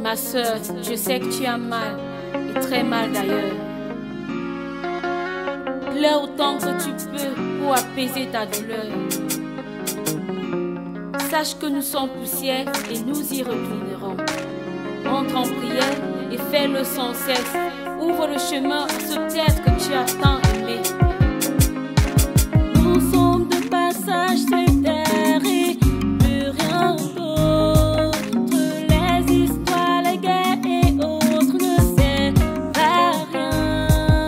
Ma soeur, je sais que tu as mal, et très mal d'ailleurs. Pleure autant que tu peux pour apaiser ta douleur. Sache que nous sommes poussière et nous y reclinerons. Entre en prière et fais-le sans cesse. Ouvre le chemin à ce être que tu as tant aimé. Nous sommes de passage sur terre et plus rien d'autre. Les histoires, les guerres et autres ne servent à rien.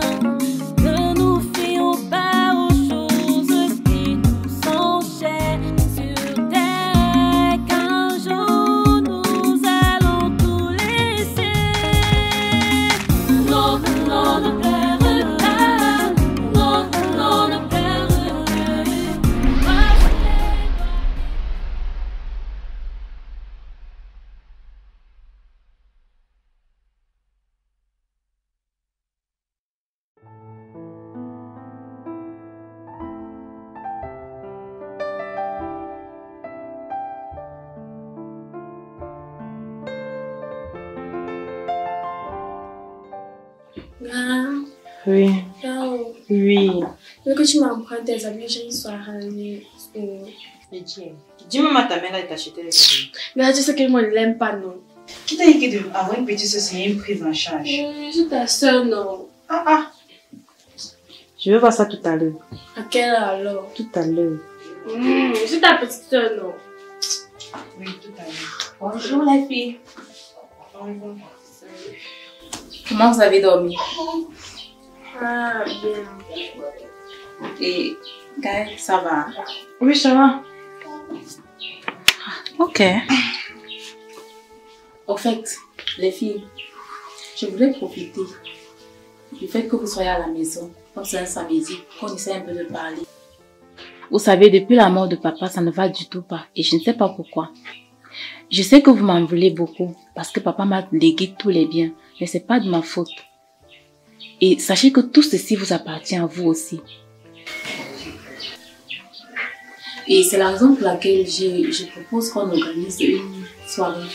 Ne nous fions pas aux choses qui nous sont chères sur terre, qu'un jour nous allons tout laisser. Non, non, ne pleure pas. Non, non, ne pleure pas. Oui. Ciao. Oui. Veux que tu m'empruntes tes habits, j'ai une soirée. Dis-moi, ta mère, elle t'a acheté les habits. Mais tu sais que moi, je l'aime pas, non. Qui t'a dit que d'avoir une petite soeur, c'est une prise en charge? Je suis ta soeur, non. Ah. Je vais voir ça tout à l'heure. À quelle heure alors? Tout à l'heure. Je suis ta petite soeur, non. Oui, tout à l'heure. Bonjour les filles. Comment vous avez dormi? Ah, bien. Et Gaël, ça va? Oui, ça va. Ok. Au fait, les filles, je voulais profiter du fait que vous soyez à la maison, comme c'est un samedi, qu'on essaie un peu de parler. Vous savez, depuis la mort de papa, ça ne va du tout pas. Et je ne sais pas pourquoi. Je sais que vous m'en voulez beaucoup, parce que papa m'a légué tous les biens, mais c'est pas de ma faute. Et sachez que tout ceci vous appartient à vous aussi. Et c'est la raison pour laquelle je propose qu'on organise une soirée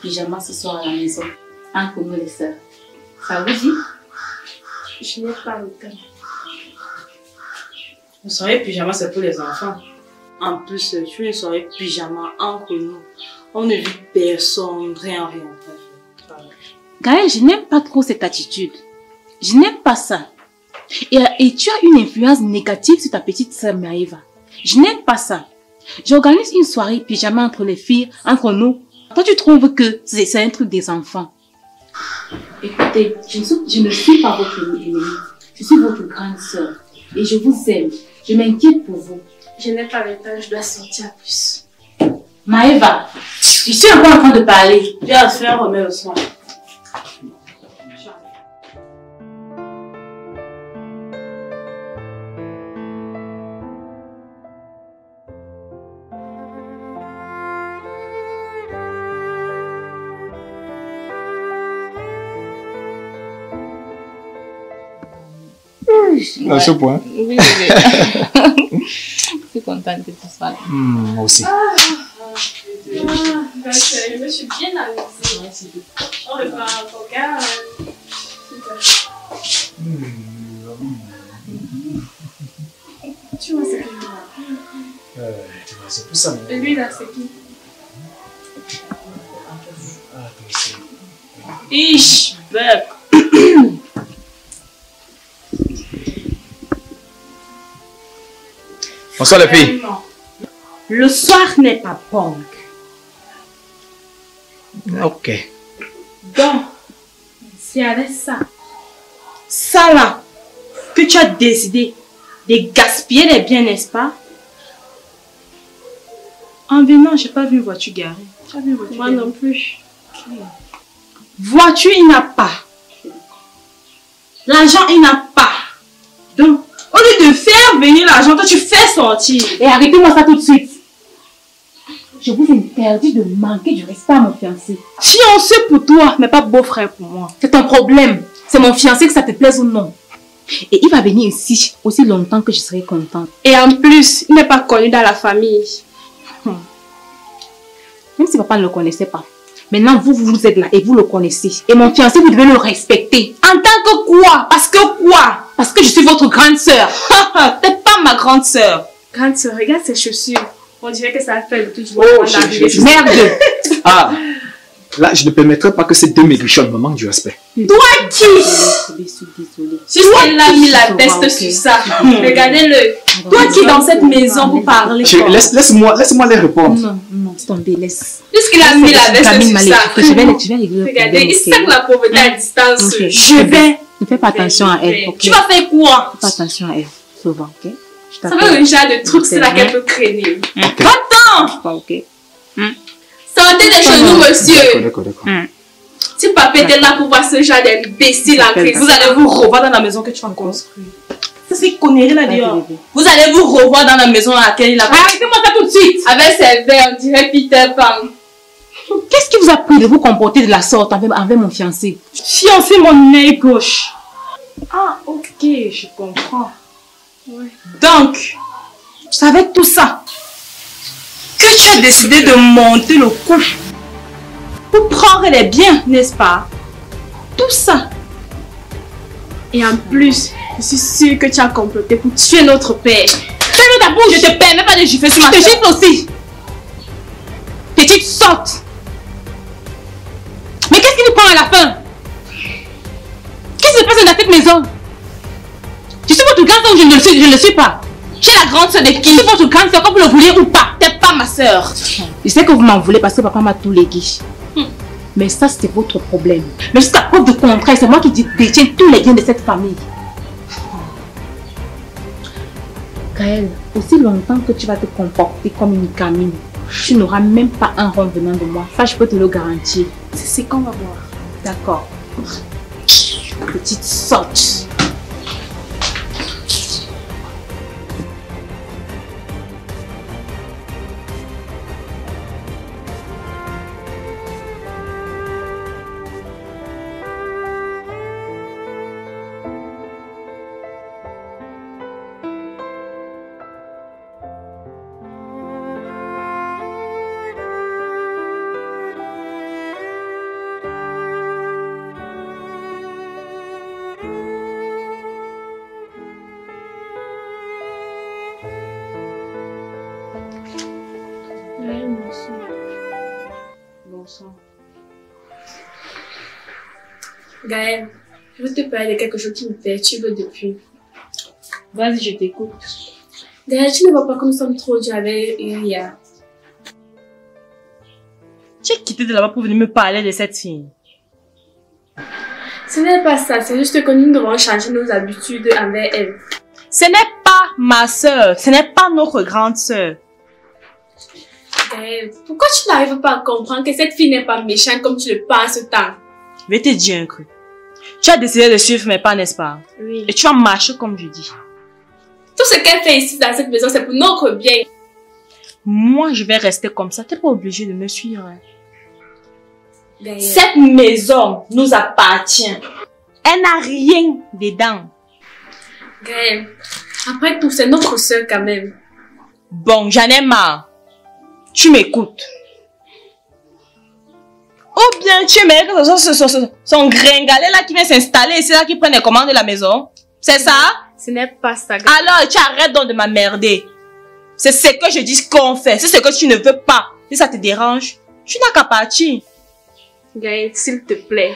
pyjama ce soir à la maison, entre nous les sœurs. Ça vous dit? Je n'ai pas le temps. Une soirée pyjama, c'est pour les enfants. En plus, tu es une soirée pyjama entre nous. On ne vit personne, rien. Gaël, je n'aime pas trop cette attitude. Je n'aime pas ça. Et tu as une influence négative sur ta petite sœur Maëva. Je n'aime pas ça. J'organise une soirée pyjama entre les filles, entre nous. Toi, tu trouves que c'est un truc des enfants. Écoutez, je ne suis pas votre ennemie. Je suis votre grande sœur. Et je vous aime. Je m'inquiète pour vous. Je n'ai pas le temps, je dois sortir à plus. Maëva, je suis encore en train de parler. J'ai à faire remettre le soir. À ce point. Oui, je suis contente que tu sois là. Moi aussi. Je me suis bien amusée. On repart en regard. Tu vois ce qu'il y a. C'est plus ça. Et lui là, c'est qui? Ich, bec. Bonsoir les filles. Le soir n'est pas bon. Ok. Donc, c'est avec ça. Ça là, que tu as décidé de gaspiller les biens, n'est-ce pas? En venant, je n'ai pas vu une voiture garée. Tu as vu une voiture Moi garée? non plus. Voiture, il n'a pas. L'argent, il n'a pas. Donc, au lieu de faire venir l'argent, toi, tu fais sortir. Et arrêtez-moi ça tout de suite. Je vous interdis de manquer du respect à mon fiancé. Fiancé pour toi, mais pas beau-frère pour moi. C'est ton problème. C'est mon fiancé, que ça te plaise ou non. Et il va venir ici aussi longtemps que je serai contente. Et en plus, il n'est pas connu dans la famille. Même si papa ne le connaissait pas, Maintenant, vous êtes là et vous le connaissez. Et mon fiancé, vous devez le respecter. En tant que quoi? Parce que quoi? Parce que je suis votre grande sœur. T'es pas ma grande sœur. Grande sœur, regarde ses chaussures. On dirait que ça a fait le tout du Oh, Merde. Ah, là, je ne permettrai pas que ces deux maigrichonnes me manquent du respect. Toi qui? Juste elle a mis la veste sur ça. Regardez-le. Toi qui dans cette maison pour parler. Laisse-moi les répondre. Non, c'est tombé, laisse. Puisqu'il a mis la veste sur ça. Je vais régler. Regardez, il sait que la pauvreté à distance. Ok. Je vais. Ne fais pas attention à elle, ok? Tu vas faire quoi? Fais pas attention à elle, souvent, ok? Je Ça va le genre de truc, c'est là qu'elle peut craigner. Ok. Attends! Pas ok? Sortez des genoux, monsieur. D'accord. Si papa était là pour voir ce genre d'imbécile en crise, Vous allez vous revoir dans la maison que tu vas construire. C'est ces conneries là dehors. bébé. Vous allez vous revoir dans la maison dans laquelle il a... Arrêtez-moi ça tout de suite! avec ses verres, on dirait Peter Pan. Qu'est-ce qui vous a pris de vous comporter de la sorte avec mon fiancé? Fiancé mon œil gauche. Ah, ok, je comprends. Ouais. Donc, avec tout ça, que tu as décidé de monter le coup pour prendre les biens, n'est-ce pas? Tout ça. Et en plus, je suis sûre que tu as comploté pour tuer notre père. Ferme ta bouche, je te permets pas de gifler sur ma Je te soeur. gifle aussi! Petite sorte! Mais qu'est-ce qui nous prend à la fin? Qu'est-ce qui se passe dans cette maison? Je suis votre grande soeur ou je ne le suis pas? J'ai la grande soeur de Je qui? suis votre grande soeur, comme vous le vouliez ou pas? T'es pas ma soeur. Je sais que vous m'en voulez parce que papa m'a tout légué. Mais ça, c'était votre problème. Mais jusqu'à preuve de contraire, c'est moi qui détiens tous les biens de cette famille. Gaëlle, aussi longtemps que tu vas te comporter comme une gamine, tu n'auras même pas un rond venant de moi. Ça, je peux te le garantir. C'est ce qu'on va voir. D'accord. Petite sotte. Bonsoir. Gaëlle, je veux te parler de quelque chose qui me perturbe depuis. Vas-y, je t'écoute. Gaëlle, tu ne vois pas comme nous sommes trop durs avec Iria. Tu es quitté de là-bas pour venir me parler de cette fille. Ce n'est pas ça, c'est juste que nous devons changer nos habitudes envers elle. Ce n'est pas ma soeur, ce n'est pas notre grande soeur. Gaëlle, pourquoi tu n'arrives pas à comprendre que cette fille n'est pas méchante comme tu le penses tant? Je vais te dire un truc. Tu as décidé de suivre mes pas, n'est-ce pas? Oui. Et tu as marché comme je dis. Tout ce qu'elle fait ici dans cette maison, c'est pour notre bien. Moi, je vais rester comme ça. Tu n'es pas obligé de me suivre. Hein. Gaëlle. Cette maison nous appartient. Elle n'a rien dedans. Gaëlle, après tout, c'est notre soeur quand même. Bon, j'en ai marre. Tu m'écoutes. Ou bien tu aimerais que son gringalet là qui vient s'installer et c'est là qui prend les commandes de la maison. C'est ça? Ce n'est pas ça, Gaëlle. Alors, tu arrêtes donc de m'emmerder. C'est ce que je dis qu'on fait. C'est ce que tu ne veux pas. Si ça te dérange, tu n'as qu'à partir. Gaëlle, s'il te plaît,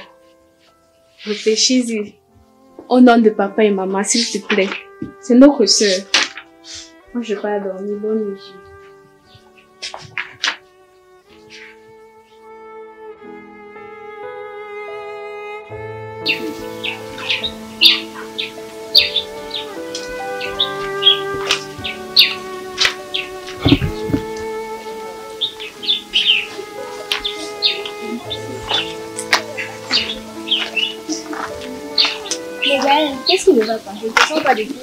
réfléchis-y. Au nom de papa et maman, s'il te plaît. C'est notre soeur. Moi, je vais pas dormir. Bonne nuit. Qu'est-ce qui ne va pas? Je ne te sens pas du tout.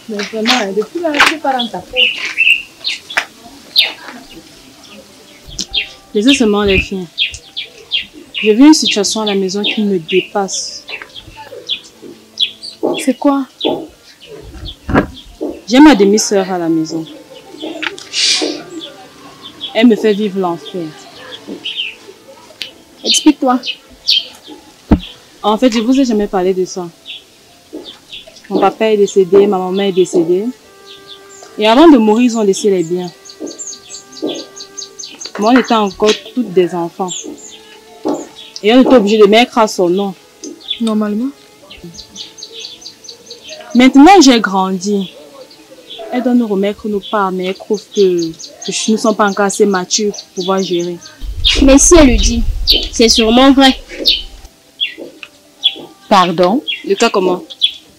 Mais vraiment, depuis là, je ne pas dans ta peau. Laissez seulement les filles. J'ai vu une situation à la maison qui me dépasse. C'est quoi? J'ai ma demi-sœur à la maison. Elle me fait vivre l'enfer. Explique-toi. En fait, je vous ai jamais parlé de ça. Mon papa est décédé, ma maman est décédée. Et avant de mourir, ils ont laissé les biens. Moi, on était encore toutes des enfants. Et on était obligé de mettre à son nom. Normalement. Maintenant, j'ai grandi. Elle doit nous remettre nos parts, mais elle trouve que nous ne sommes pas encore assez matures pour pouvoir gérer. Mais si elle le dit, c'est sûrement vrai. Pardon? Le cas comment?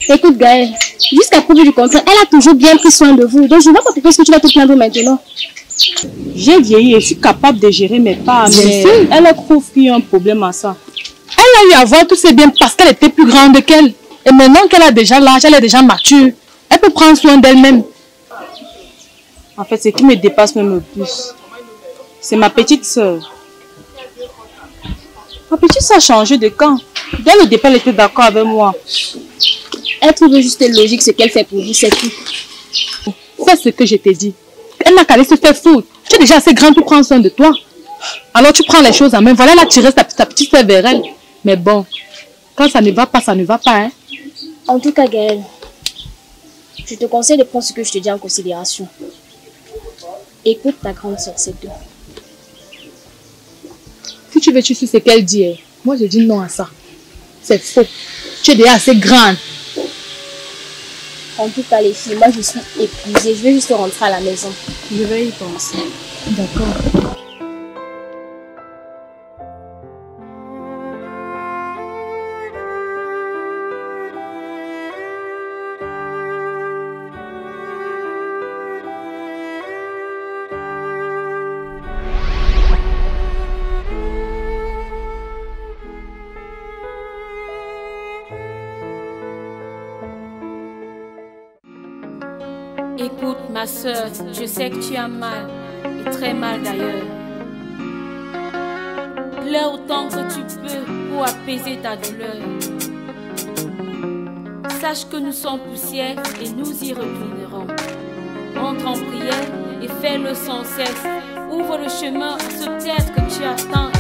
Écoute Gaëlle, jusqu'à preuve du contraire, elle a toujours bien pris soin de vous. Donc je ne vois pas pourquoi est-ce que tu vas te plaindre maintenant. J'ai vieilli et je suis capable de gérer mes parts, mais elle trouve qu'il y a un problème à ça. Elle a eu à voir tous ces biens parce qu'elle était plus grande qu'elle. Et maintenant qu'elle a déjà l'âge, elle est déjà mature. Elle peut prendre soin d'elle-même. En fait, ce qui me dépasse même le plus, c'est ma petite sœur. Ma petite sœur a changé de camp. Dès le départ, elle était d'accord avec moi. Elle trouve juste logique ce qu'elle fait pour vous, c'est tout. C'est ce que je t'ai dit. Elle n'a qu'à aller se faire foutre. Tu es déjà assez grande pour prendre soin de toi. Alors tu prends les choses en main. Voilà, là tu restes ta petite sœur vers elle. Mais bon, quand ça ne va pas, ça ne va pas. Hein? En tout cas, Gaëlle, je te conseille de prendre ce que je te dis en considération. Écoute ta grande sœur, c'est tout. Si tu veux, tu sais ce qu'elle dit. Hein. Moi, je dis non à ça. C'est faux. Tu es déjà assez grande. En tout cas, les filles, moi je suis épuisée. Je vais juste rentrer à la maison. Je vais y penser. D'accord. Écoute, ma soeur, je sais que tu as mal, et très mal d'ailleurs. Pleure autant que tu peux pour apaiser ta douleur. Sache que nous sommes poussière et nous y reclinerons. Entre en prière et fais-le sans cesse. Ouvre le chemin à ce être que tu attends